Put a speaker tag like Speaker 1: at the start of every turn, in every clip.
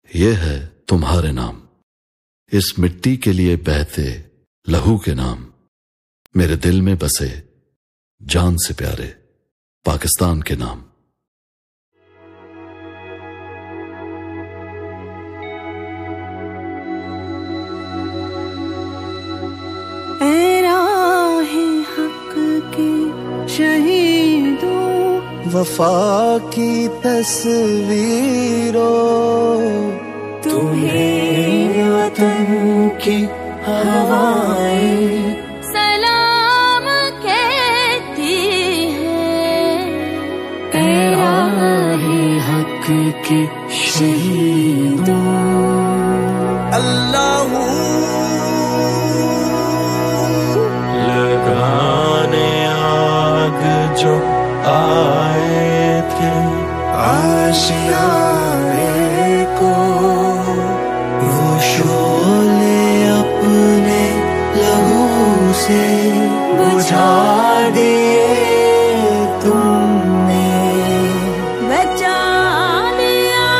Speaker 1: یہ ہے تمہارے نام، اس مٹی کے لیے بہتے لہو کے نام، میرے دل میں بسے جان سے پیارے پاکستان کے نام۔
Speaker 2: اے راہ حق کی شہیدوں،
Speaker 3: وفا کی تصویروں،
Speaker 2: تمہیں وطن کی ہوائیں سلام کہتی ہیں۔ اے راہ حق کے شہیدوں،
Speaker 3: اللہ لگانے آگ جو آئے تھے آشیانے کو، وہ شعلے اپنے لہو سے بجھا دیے تم نے،
Speaker 2: بچا لیا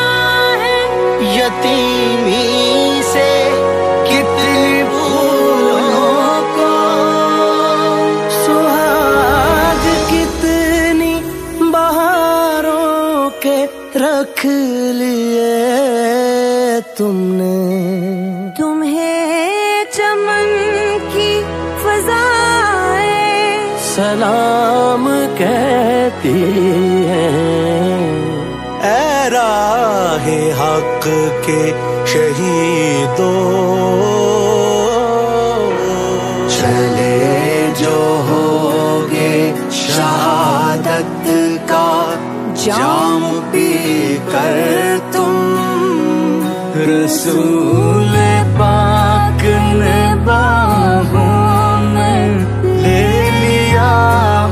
Speaker 2: ہے
Speaker 3: یتیمی سے کتنی بھولوں کو، سہاگ کتنی بہاروں کے رکھ لیے تم نے،
Speaker 2: تمہیں چمن کی فضائیں
Speaker 3: سلام کہتی ہیں۔ اے راہ حق کے شہیدوں، چلے جو ہوگے شہادت کا جام پی کر تم، رسول پاک نے باہوں میں لے لیا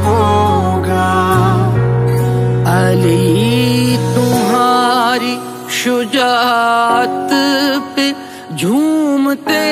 Speaker 3: ہوگا،
Speaker 4: علی تمہاری شجاعت پہ جھومتے